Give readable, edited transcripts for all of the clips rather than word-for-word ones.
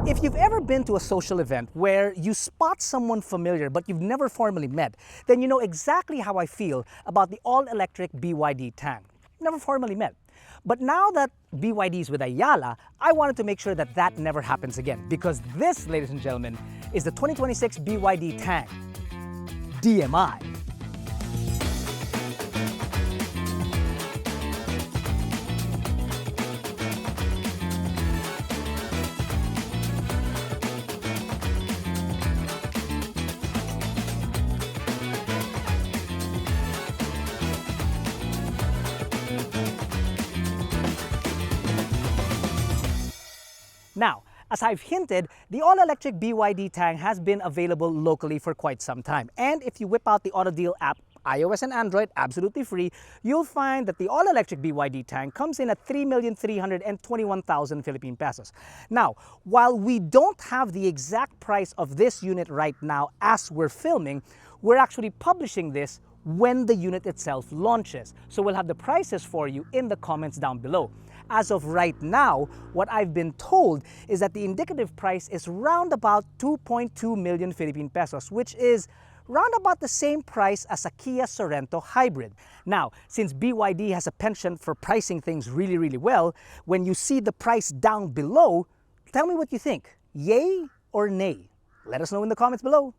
If you've ever been to a social event where you spot someone familiar but you've never formally met, then you know exactly how I feel about the all-electric BYD Tang. Never formally met. But now that BYD is with Ayala, I wanted to make sure that that never happens again, because this, ladies and gentlemen, is the 2026 BYD Tang DM-i. Now, as I've hinted, the all-electric BYD Tang has been available locally for quite some time. And if you whip out the AutoDeal app, iOS and Android, absolutely free, you'll find that the all-electric BYD Tang comes in at 3,321,000 Philippine pesos. Now, while we don't have the exact price of this unit right now as we're filming, we're actually publishing this when the unit itself launches. So we'll have the prices for you in the comments down below. As of right now, what I've been told is that the indicative price is round about 2.2 million Philippine pesos, which is round about the same price as a Kia Sorento hybrid. Now, since BYD has a penchant for pricing things really, really well, when you see the price down below, tell me what you think. Yay or nay? Let us know in the comments below.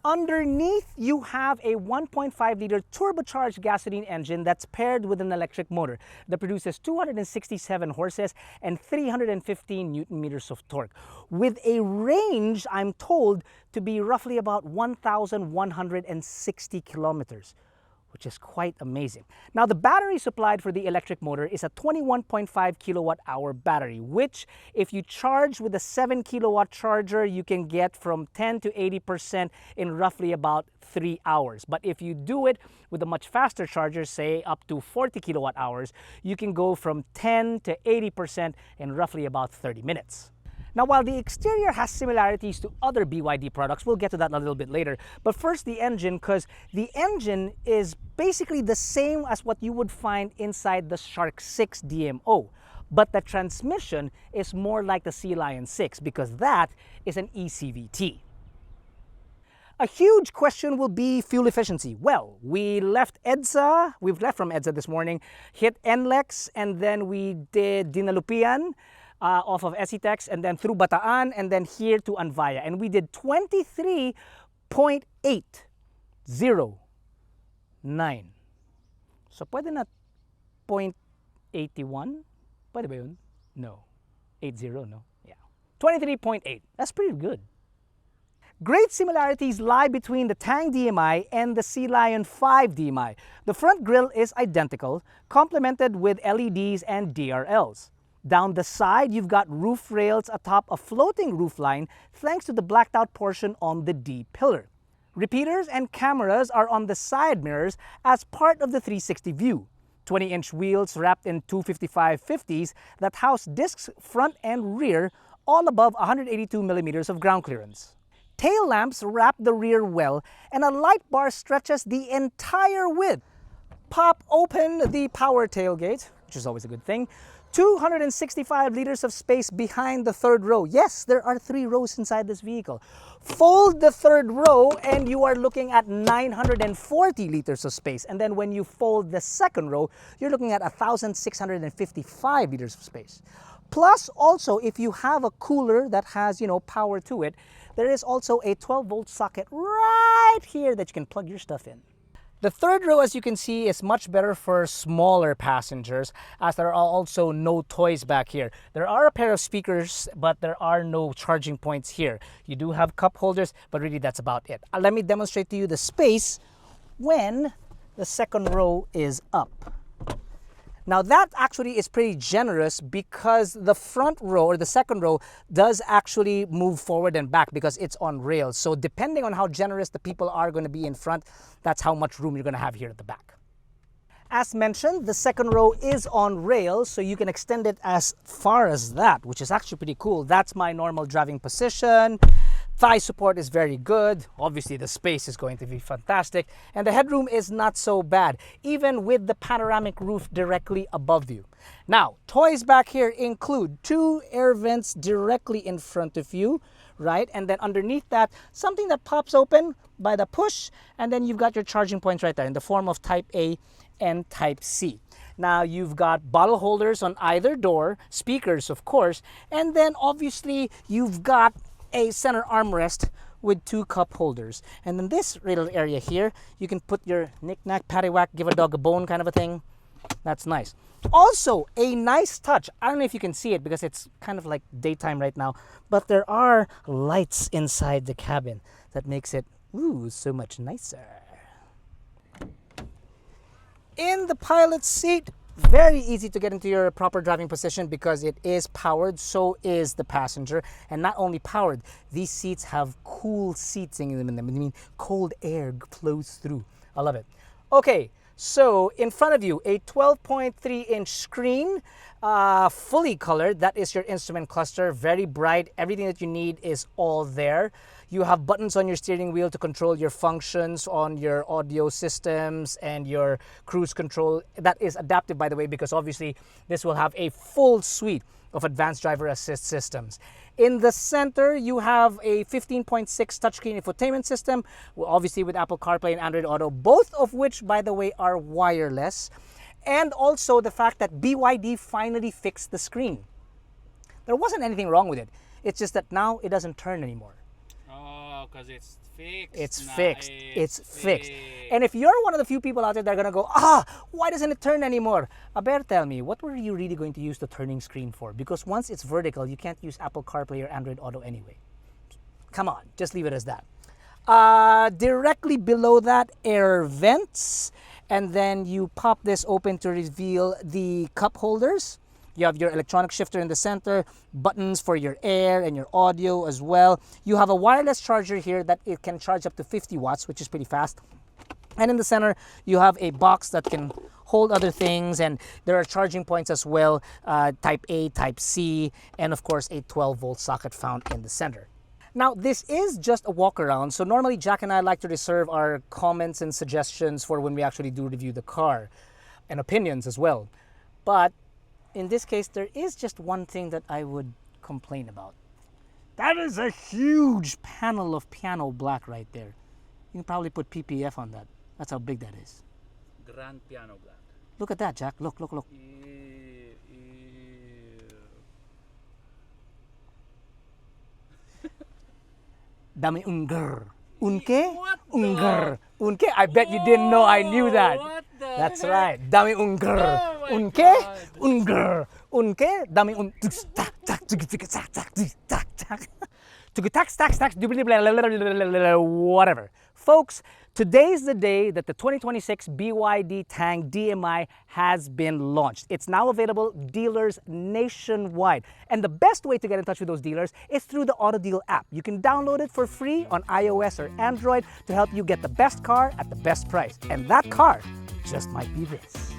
Underneath, you have a 1.5-liter turbocharged gasoline engine that's paired with an electric motor that produces 267 horses and 315 Newton-meters of torque, with a range, I'm told, to be roughly about 1,160 kilometers, which is quite amazing. Now, the battery supplied for the electric motor is a 21.5 kilowatt-hour battery, which, if you charge with a 7 kilowatt charger, you can get from 10 to 80% in roughly about 3 hours. But if you do it with a much faster charger, say up to 40 kilowatt hours, you can go from 10 to 80% in roughly about 30 minutes. Now, while the exterior has similarities to other BYD products, we'll get to that a little bit later. But first, the engine, because the engine is basically the same as what you would find inside the Shark 6 DMO. But the transmission is more like the Sea Lion 6, because that is an ECVT. A huge question will be fuel efficiency. Well, we've left from EDSA this morning, hit NLEX, and then we did Dinalupian, off of SETEX, and then through Bataan, and then here to Anvaya. And we did 23.809. So pwede na 0.81? Pwede ba yun? No. 80, no? Yeah. 23.8. That's pretty good. Great similarities lie between the Tang DM-i and the Sea Lion 5 DM-i. The front grille is identical, complemented with LEDs and DRLs. Down the side, you've got roof rails atop a floating roofline thanks to the blacked out portion on the D pillar. Repeaters and cameras are on the side mirrors as part of the 360 view. 20-inch wheels wrapped in 255/50s that house discs front and rear, all above 182 millimeters of ground clearance. Tail lamps wrap the rear well, and a light bar stretches the entire width. Pop open the power tailgate, which is always a good thing. 265 liters of space behind the third row. Yes, there are 3 rows inside this vehicle. Fold the third row and you are looking at 940 liters of space. And then when you fold the second row, you're looking at 1,655 liters of space. Plus, also, if you have a cooler that has, power to it, there is also a 12-volt socket right here that you can plug your stuff in. The third row, as you can see, is much better for smaller passengers, as there are also no toys back here. There are a pair of speakers, but there are no charging points here. You do have cup holders, but really that's about it. Let me demonstrate to you the space when the second row is up. Now that actually is pretty generous, because the front row or the second row does actually move forward and back because it's on rails. So depending on how generous the people are going to be in front, that's how much room you're going to have here at the back. As mentioned, the second row is on rails, so you can extend it as far as that, which is actually pretty cool. That's my normal driving position. Thigh support is very good. Obviously, the space is going to be fantastic. And the headroom is not so bad, even with the panoramic roof directly above you. Now, toys back here include 2 air vents directly in front of you, right? And then underneath that, something that pops open by the push, and then you've got your charging points right there in the form of Type A and Type C. Now you've got bottle holders on either door, speakers of course, and then obviously you've got a center armrest with 2 cup holders. And then this little area here, you can put your knick-knack, paddywhack, give a dog a bone kind of a thing. That's nice. Also, a nice touch. I don't know if you can see it because it's kind of like daytime right now, but there are lights inside the cabin that makes it, ooh, so much nicer. In the pilot's seat, very easy to get into your proper driving position because it is powered, so is the passenger. And not only powered, these seats have cool seating in them. I mean, cold air flows through. I love it. Okay, so in front of you, a 12.3-inch screen, fully colored. That is your instrument cluster, very bright. Everything that you need is all there. You have buttons on your steering wheel to control your functions on your audio systems and your cruise control. That is adaptive, by the way, because obviously this will have a full suite of advanced driver assist systems. In the center, you have a 15.6 touchscreen infotainment system, obviously with Apple CarPlay and Android Auto, both of which, by the way, are wireless. And also the fact that BYD finally fixed the screen. There wasn't anything wrong with it. It's just that now it doesn't turn anymore. Oh, because it's fixed. It's fixed. It's fixed. And if you're one of the few people out there that are going to go, why doesn't it turn anymore? Aber, tell me, what were you really going to use the turning screen for? Because once it's vertical, you can't use Apple CarPlay or Android Auto anyway. Come on, just leave it as that. Directly below that, air vents. And then you pop this open to reveal the cup holders. You have your electronic shifter in the center, buttons for your air and your audio as well. You have a wireless charger here that it can charge up to 50 watts, which is pretty fast. And in the center, you have a box that can hold other things, and there are charging points as well, Type A, Type C, and of course a 12-volt socket found in the center. Now, this is just a walk around, so normally Jack and I like to reserve our comments and suggestions for when we actually do review the car, and opinions as well. But in this case, there is just one thing that I would complain about. That is a huge panel of piano black right there. You can probably put PPF on that. That's how big that is. Grand piano black. Look at that, Jack. Look, look, look. Dami unger. Unke? Unger. Unke? I bet you didn't know I knew that. That's right. Dami unger. Unke? Unger. Unke? Dami un. Tak tak tak tak tak. Whatever. Folks, today's the day that the 2026 BYD Tang DM-i has been launched. It's now available dealers nationwide. And the best way to get in touch with those dealers is through the AutoDeal app. You can download it for free on iOS or Android to help you get the best car at the best price. And that car just might be this.